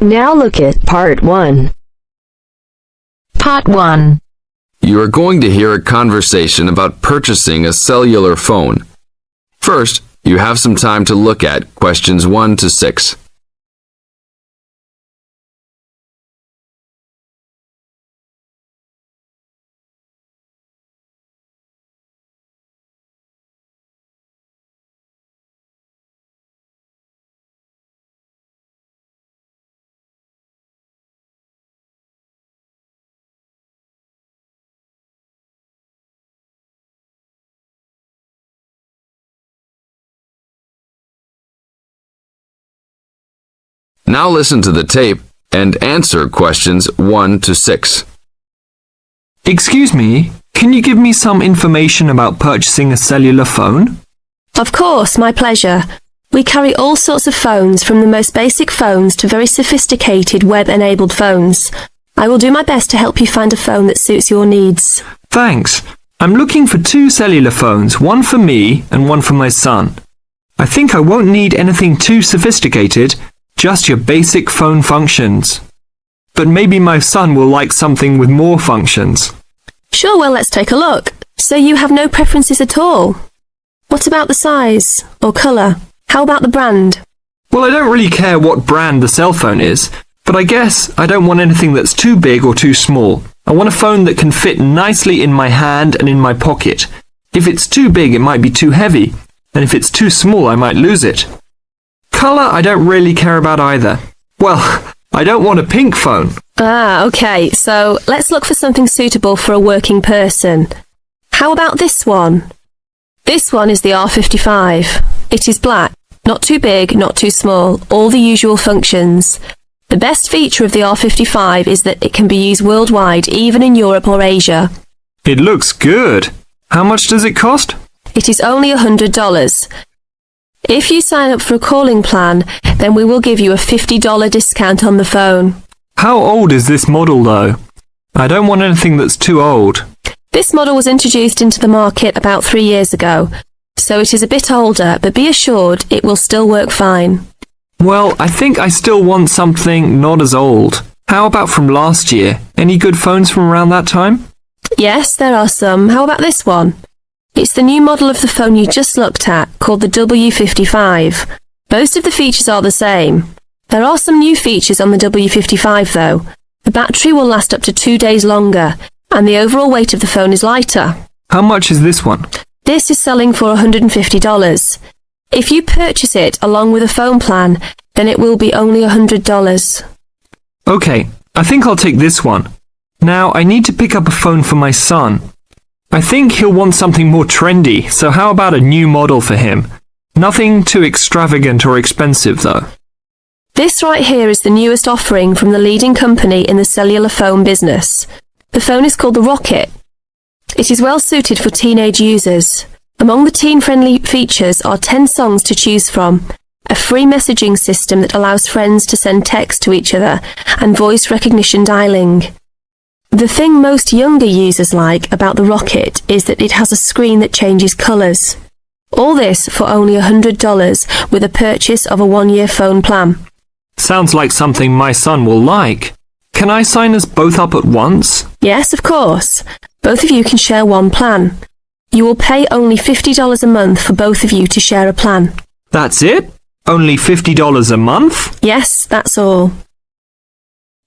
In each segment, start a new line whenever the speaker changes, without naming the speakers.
Now look at Part 1.
Part 1.
You are going to hear a conversation about purchasing a cellular phone. First, you have some time to look at questions 1 to 6. Now listen to the tape and answer questions 1 to 6.
Excuse me, can you give me some information about purchasing a cellular phone?
Of course, my pleasure. We carry all sorts of phones, from the most basic phones to very sophisticated web-enabled phones. I will do my best to help you find a phone that suits your needs.
Thanks. I'm looking for 2 cellular phones, one for me and one for my son. I think I won't need anything too sophisticated, just your basic phone functions. But maybe my son will like something with more functions.
Sure, well, let's take a look. So you have no preferences at all? What about the size or colour? How about the brand?
Well, I don't really care what brand the cell phone is, but I guess I don't want anything that's too big or too small. I want a phone that can fit nicely in my hand and in my pocket. If it's too big, it might be too heavy, and if it's too small, I might lose it. Colour, I don't really care about either. Well, I don't want a pink phone.
Ah, okay, so let's look for something suitable for a working person. How about this one? This one is the R55. It is black, not too big, not too small, all the usual functions. The best feature of the R55 is that it can be used worldwide, even in Europe or Asia.
It looks good. How much does it cost?
It is only $100. If you sign up for a calling plan, then we will give you a $50 discount on the phone.
How old is this model though? I don't want anything that's too old.
This model was introduced into the market about 3 years ago, so it is a bit older, but be assured it will still work fine.
Well, I think I still want something not as old. How about from last year? Any good phones from around that time?
Yes, there are some. How about this one? It's the new model of the phone you just looked at, called the W55. Most of the features are the same. There are some new features on the W55 though. The battery will last up to 2 days longer, and the overall weight of the phone is lighter.
How much is this one?
This is selling for $150. If you purchase it along with a phone plan, then it will be only $100.
Okay, I think I'll take this one. Now, I need to pick up a phone for my son. I think he'll want something more trendy, so how about a new model for him? Nothing too extravagant or expensive though.
This right here is the newest offering from the leading company in the cellular phone business. The phone is called the Rocket. It is well suited for teenage users. Among the teen-friendly features are 10 songs to choose from, a free messaging system that allows friends to send text to each other, and voice recognition dialing. The thing most younger users like about the Rocket is that it has a screen that changes colours. All this for only $100 with a purchase of a 1-year phone plan.
Sounds like something my son will like. Can I sign us both up at once?
Yes, of course. Both of you can share one plan. You will pay only $50 a month for both of you to share a plan.
That's it? Only $50 a month?
Yes, that's all.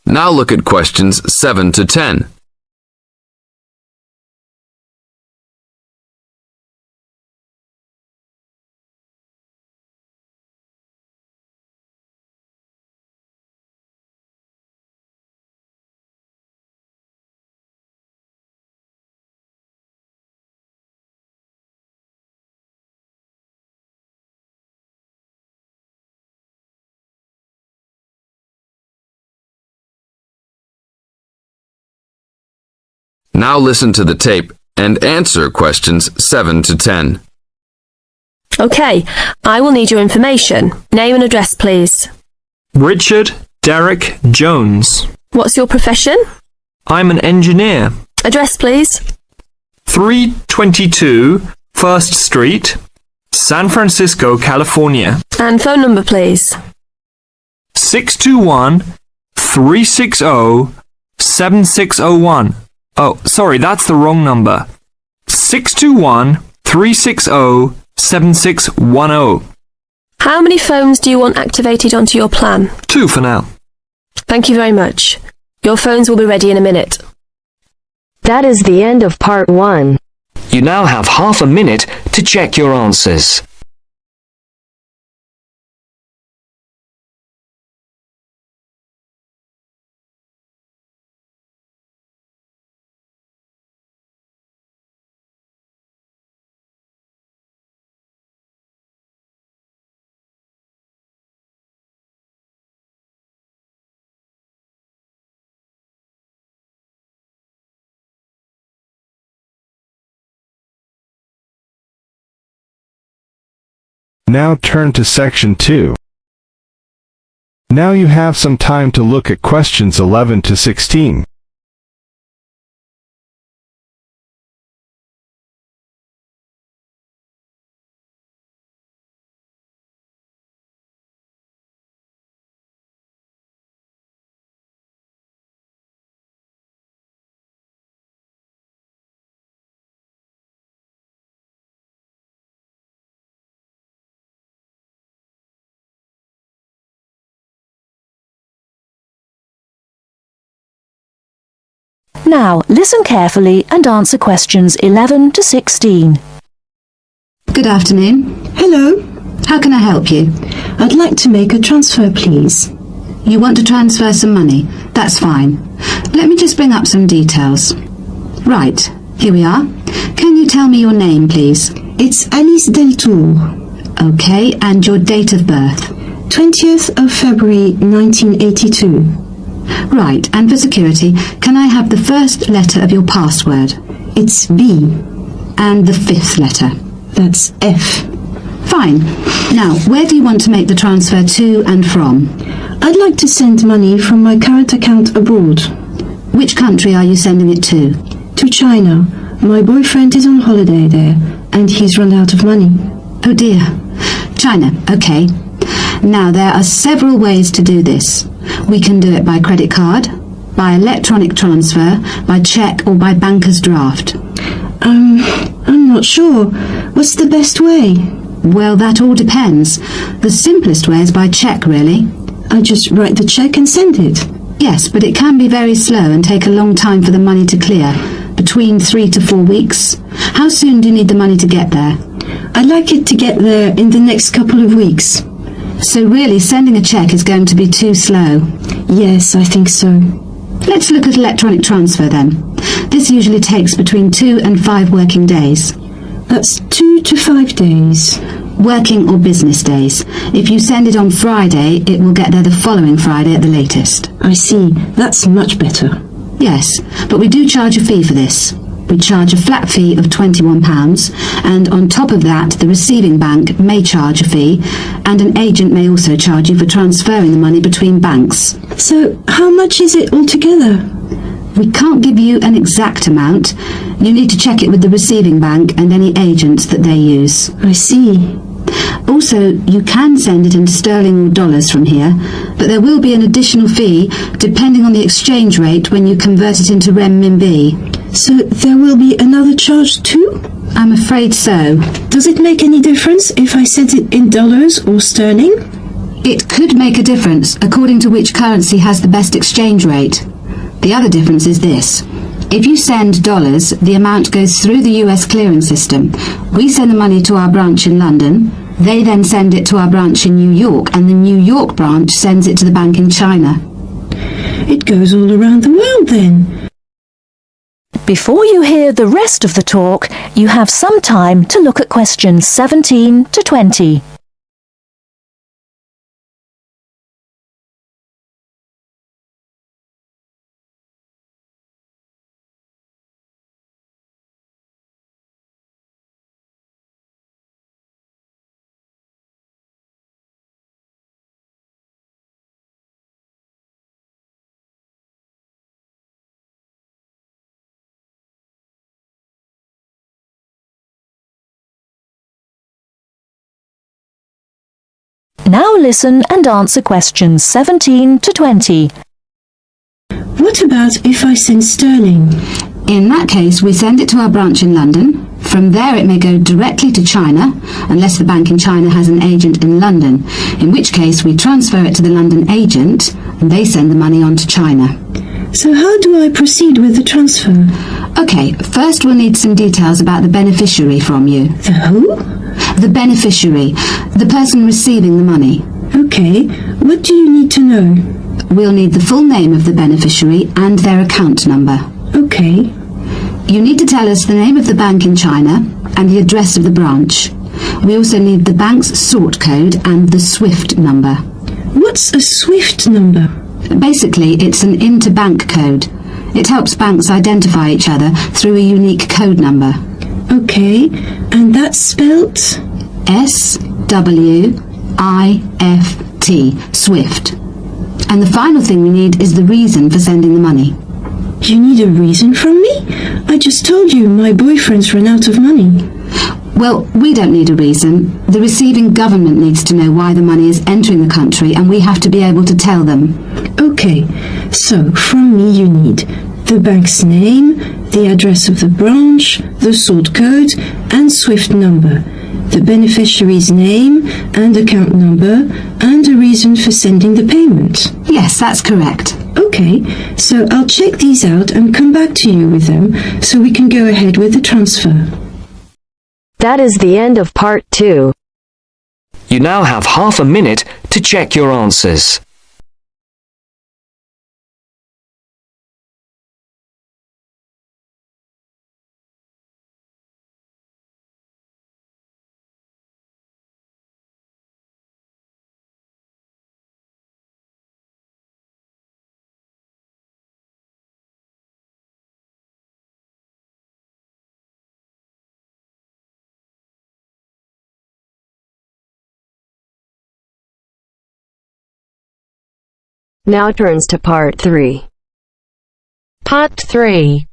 Now look at questions 7 to 10. Now listen to the tape and answer questions 7 to 10.
Okay, I will need your information. Name and address, please.
Richard Derek Jones.
What's your profession?
I'm an engineer.
Address, please.
322 1st Street, San Francisco, California.
And phone number, please.
621 621-360-7601. Oh, sorry, that's the wrong number. 621-360-7610.
How many phones do you want activated onto your plan?
2 for now.
Thank you very much. Your phones will be ready in a minute.
That is the end of part 1.
You now have half a minute to check your answers.
Now turn to section 2. Now you have some time to look at questions 11 to 16.
Now, listen carefully and answer questions 11 to 16.
Good afternoon.
Hello.
How can I help you?
I'd like to make a transfer, please.
You want to transfer some money? That's fine. Let me just bring up some details. Right, here we are. Can you tell me your name, please?
It's Alice Deltour.
Okay, and your date of birth?
20th of February 1982.
Right, and for security, can I have the first letter of your password?
It's B.
And the fifth letter?
That's F.
Fine. Now, where do you want to make the transfer to and from?
I'd like to send money from my current account abroad.
Which country are you sending it to?
To China. My boyfriend is on holiday there, and he's run out of money.
Oh dear. China, okay. Now, there are several ways to do this. We can do it by credit card, by electronic transfer, by cheque or by banker's draft.
I'm not sure. What's the best way?
Well, that all depends. The simplest way is by cheque, really.
I just write the cheque and send it.
Yes, but it can be very slow and take a long time for the money to clear. Between 3 to 4 weeks. How soon do you need the money to get there?
I'd like it to get there in the next couple of weeks.
So really, sending a cheque is going to be too slow?
Yes, I think so.
Let's look at electronic transfer then. This usually takes between 2 and 5 working days.
That's 2 to 5 days.
Working or business days. If you send it on Friday, it will get there the following Friday at the latest.
I see. That's much better.
Yes, but we do charge a fee for this. We charge a flat fee of £21, and on top of that, the receiving bank may charge a fee, and an agent may also charge you for transferring the money between banks.
So, how much is it altogether?
We can't give you an exact amount. You need to check it with the receiving bank and any agents that they use.
I see.
Also, you can send it in sterling or dollars from here, but there will be an additional fee depending on the exchange rate when you convert it into renminbi.
So there will be another charge too?
I'm afraid so.
Does it make any difference if I send it in dollars or sterling?
It could make a difference according to which currency has the best exchange rate. The other difference is this. If you send dollars, the amount goes through the US clearing system. We send the money to our branch in London. They then send it to our branch in New York, and the New York branch sends it to the bank in China.
It goes all around the world then.
Before you hear the rest of the talk, you have some time to look at questions 17 to 20. Now listen and answer questions 17 to 20.
What about if I send sterling?
In that case, we send it to our branch in London. From there it may go directly to China, unless the bank in China has an agent in London, in which case we transfer it to the London agent and they send the money on to China.
So how do I proceed with the transfer?
Okay, first we'll need some details about the beneficiary from you.
The who?
The beneficiary, the person receiving the money.
Okay, what do you need to know?
We'll need the full name of the beneficiary and their account number.
Okay.
You need to tell us the name of the bank in China and the address of the branch. We also need the bank's sort code and the SWIFT number.
What's a SWIFT number?
Basically, it's an interbank code. It helps banks identify each other through a unique code number.
Okay, and that's spelt?
SWIFT, SWIFT. And the final thing we need is the reason for sending the money.
You need a reason from me? I just told you my boyfriend's run out of money.
Well, we don't need a reason. The receiving government needs to know why the money is entering the country, and we have to be able to tell them.
Okay, so from me you need the bank's name, the address of the branch, the sort code and SWIFT number, the beneficiary's name and account number, and a reason for sending the payment.
Yes, that's correct.
Okay, so I'll check these out and come back to you with them so we can go ahead with the transfer.
That is the end of part 2.
You now have half a minute to check your answers.
Now turns to part 3. Part 3.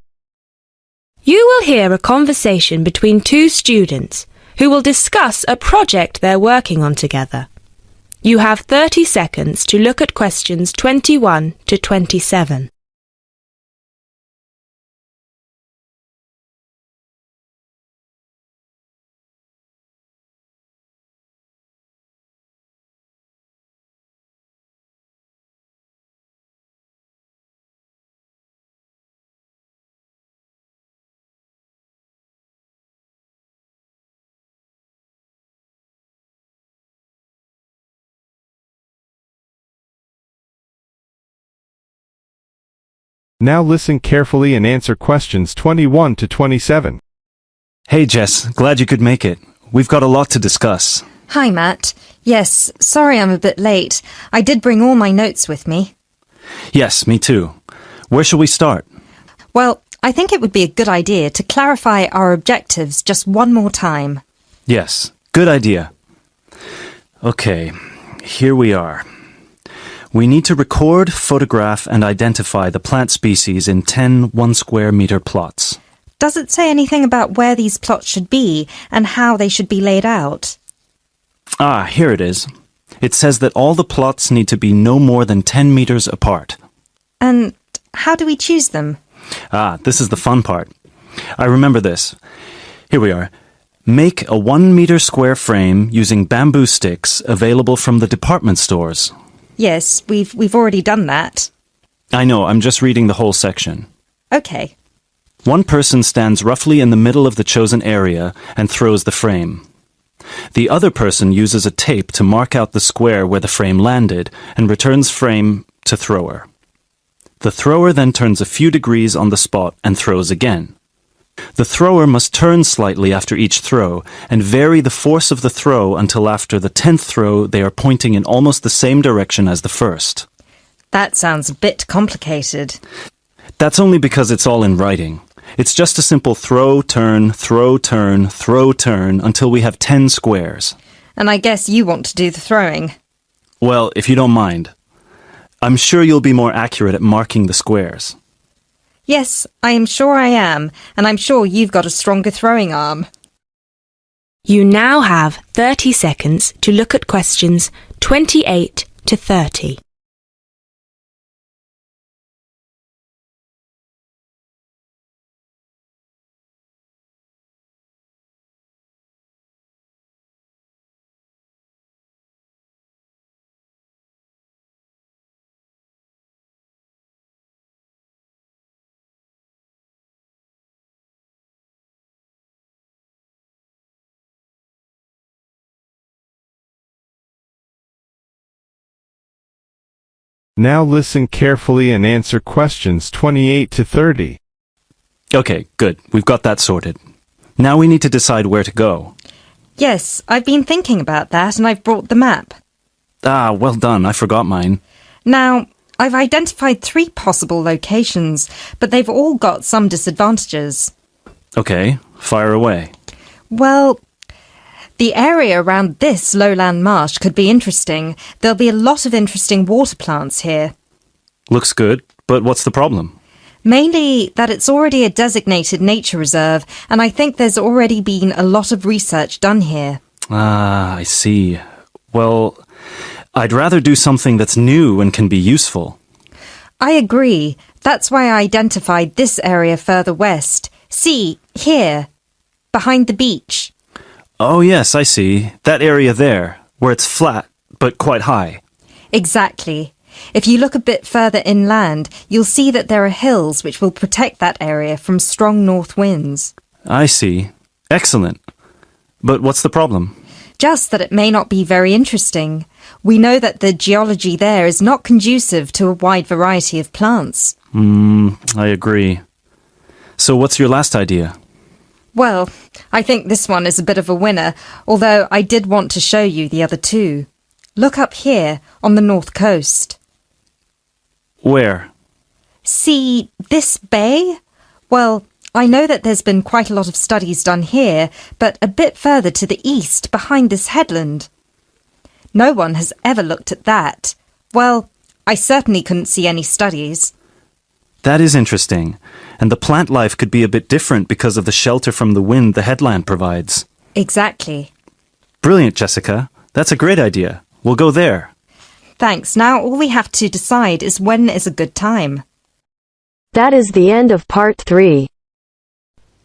You will hear a conversation between two students who will discuss a project they're working on together. You have 30 seconds to look at questions 21 to 27.
Now listen carefully and answer questions 21 to 27.
Hey Jess, glad you could make it. We've got a lot to discuss.
Hi Matt. Yes, sorry I'm a bit late. I did bring all my notes with me.
Yes, me too. Where shall we start?
Well, I think it would be a good idea to clarify our objectives just one more time.
Yes, good idea. Okay, here we are. We need to record, photograph, and identify the plant species in 10 1-square-meter plots.
Does it say anything about where these plots should be and how they should be laid out?
Ah, here it is. It says that all the plots need to be no more than 10 meters apart.
And how do we choose them?
Ah, this is the fun part. I remember this. Here we are. Make a 1-meter square frame using bamboo sticks available from the department stores.
Yes, we've already done that.
I know, I'm just reading the whole section.
Okay.
One person stands roughly in the middle of the chosen area and throws the frame. The other person uses a tape to mark out the square where the frame landed and returns frame to thrower. The thrower then turns a few degrees on the spot and throws again. The thrower must turn slightly after each throw and vary the force of the throw until after the 10th throw they are pointing in almost the same direction as the first.
That sounds a bit complicated.
That's only because it's all in writing. It's just a simple throw, turn, throw, turn, throw, turn until we have 10 squares.
And I guess you want to do the throwing.
Well, if you don't mind. I'm sure you'll be more accurate at marking the squares.
Yes, I am sure I am, and I'm sure you've got a stronger throwing arm.
You now have 30 seconds to look at questions 28 to 30.
Now listen carefully and answer questions 28 to 30.
Okay, good. We've got that sorted. Now we need to decide where to go.
Yes, I've been thinking about that and I've brought the map.
Ah, well done. I forgot mine.
Now, I've identified 3 possible locations, but they've all got some disadvantages.
Okay, fire away.
Well, the area around this lowland marsh could be interesting. There'll be a lot of interesting water plants here.
Looks good, but what's the problem?
Mainly that it's already a designated nature reserve, and I think there's already been a lot of research done here.
Ah, I see. Well, I'd rather do something that's new and can be useful.
I agree. That's why I identified this area further west. See, here, behind the beach.
Oh yes, I see. That area there, where it's flat, but quite high.
Exactly. If you look a bit further inland, you'll see that there are hills which will protect that area from strong north winds.
I see. Excellent. But what's the problem?
Just that it may not be very interesting. We know that the geology there is not conducive to a wide variety of plants.
I agree. So what's your last idea?
Well, I think this one is a bit of a winner, although I did want to show you the other 2. Look up here on the north coast.
Where?
See this bay? Well, I know that there's been quite a lot of studies done here, but a bit further to the east, behind this headland. No one has ever looked at that. Well, I certainly couldn't see any studies.
That is interesting. And the plant life could be a bit different because of the shelter from the wind the headland provides.
Exactly.
Brilliant, Jessica. That's a great idea. We'll go there.
Thanks. Now all we have to decide is when is a good time.
That is the end of part 3.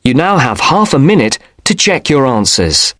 You now have half a minute to check your answers.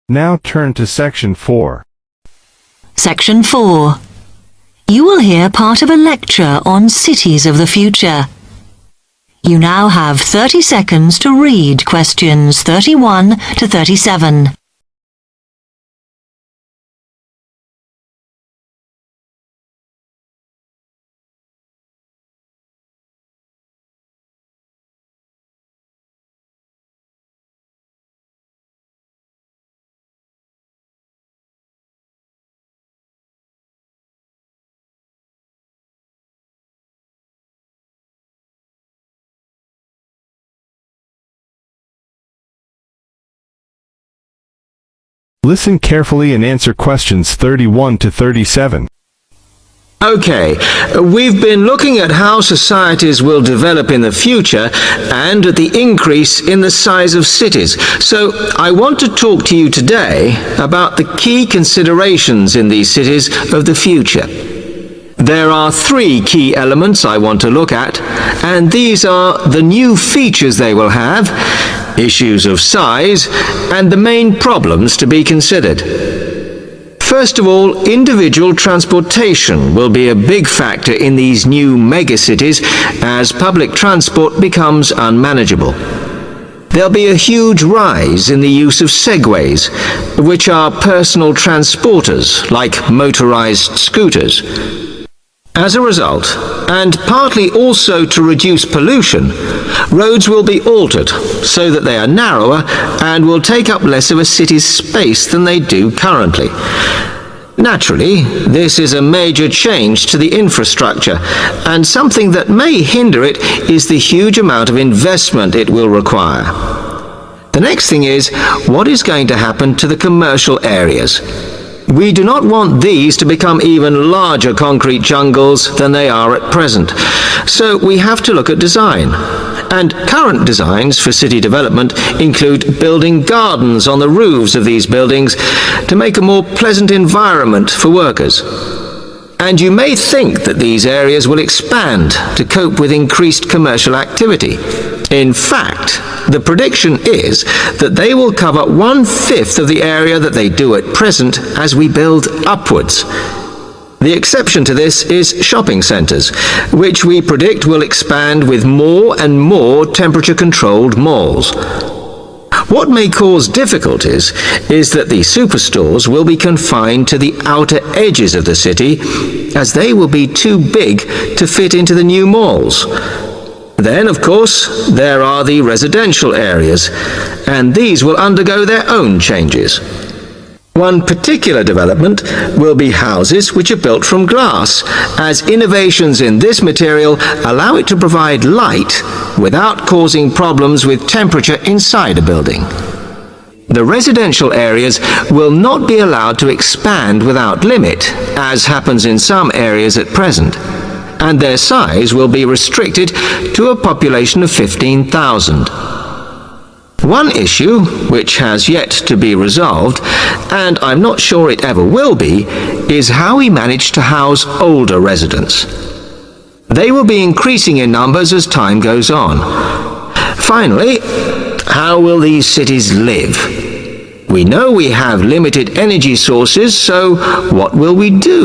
Now turn to section 4.
Section 4. You will hear part of a lecture on cities of the future. You now have 30 seconds to read questions 31 to 37.
Listen carefully and answer questions 31 to 37.
Okay, we've been looking at how societies will develop in the future and at the increase in the size of cities. So I want to talk to you today about the key considerations in these cities of the future. There are 3 key elements I want to look at, and these are the new features they will have, issues of size, and the main problems to be considered. First of all, individual transportation will be a big factor in these new megacities as public transport becomes unmanageable. There'll be a huge rise in the use of segways, which are personal transporters like motorized scooters. As a result, and partly also to reduce pollution, roads will be altered so that they are narrower and will take up less of a city's space than they do currently. Naturally, this is a major change to the infrastructure, and something that may hinder it is the huge amount of investment it will require. The next thing is, what is going to happen to the commercial areas? We do not want these to become even larger concrete jungles than they are at present, so we have to look at design. And current designs for city development include building gardens on the roofs of these buildings to make a more pleasant environment for workers. And you may think that these areas will expand to cope with increased commercial activity. In fact, the prediction is that they will cover 1/5 of the area that they do at present as we build upwards. The exception to this is shopping centres, which we predict will expand with more and more temperature-controlled malls. What may cause difficulties is that the superstores will be confined to the outer edges of the city, as they will be too big to fit into the new malls. Then, of course, there are the residential areas, and these will undergo their own changes. One particular development will be houses which are built from glass, as innovations in this material allow it to provide light without causing problems with temperature inside a building. The residential areas will not be allowed to expand without limit, as happens in some areas at present, and their size will be restricted to a population of 15,000. One issue, which has yet to be resolved, and I'm not sure it ever will be, is how we manage to house older residents. They will be increasing in numbers as time goes on. Finally, how will these cities live? We know we have limited energy sources, so what will we do?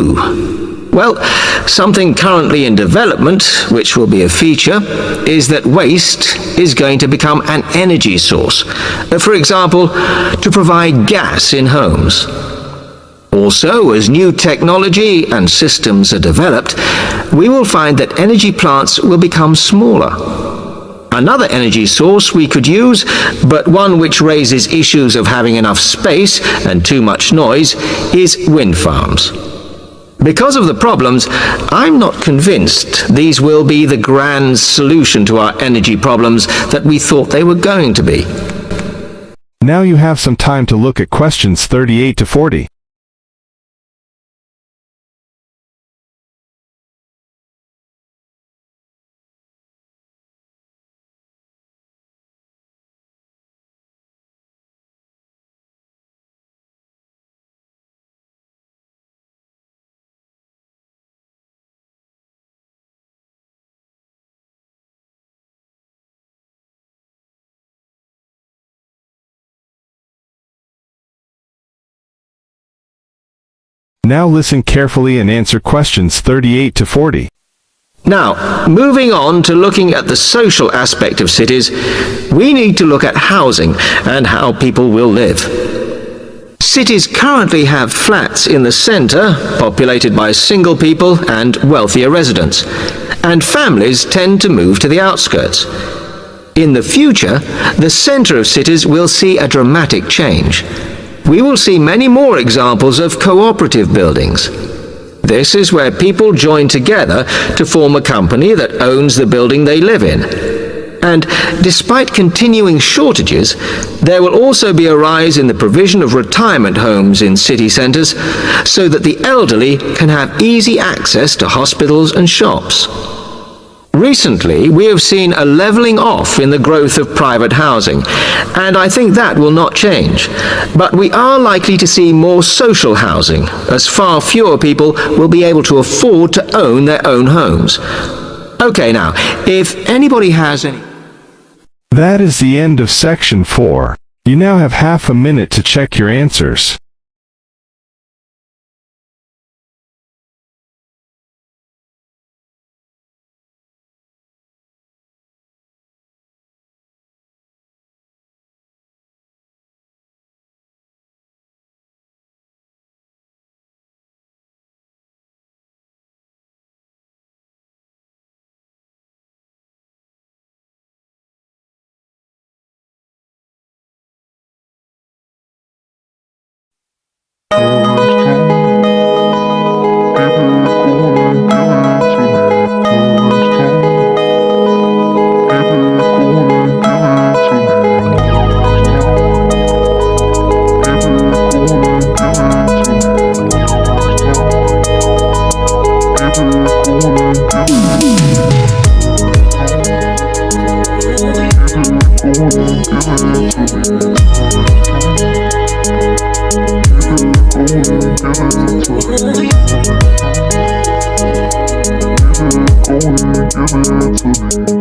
Well, something currently in development, which will be a feature, is that waste is going to become an energy source. For example, to provide gas in homes. Also, as new technology and systems are developed, we will find that energy plants will become smaller. Another energy source we could use, but one which raises issues of having enough space and too much noise, is wind farms. Because of the problems, I'm not convinced these will be the grand solution to our energy problems that we thought they were going to be.
Now you have some time to look at questions 38 to 40. Now listen carefully and answer questions 38 to 40.
Now, moving on to looking at the social aspect of cities, we need to look at housing and how people will live. Cities currently have flats in the centre, populated by single people and wealthier residents, and families tend to move to the outskirts. In the future, the centre of cities will see a dramatic change. We will see many more examples of cooperative buildings. This is where people join together to form a company that owns the building they live in. And despite continuing shortages, there will also be a rise in the provision of retirement homes in city centres so that the elderly can have easy access to hospitals and shops. Recently, we have seen a levelling off in the growth of private housing, and I think that will not change. But we are likely to see more social housing, as far fewer people will be able to afford to own their own homes. Okay, now, if anybody has any...
That is the end of section 4. You now have half a minute to check your answers.
give it to me.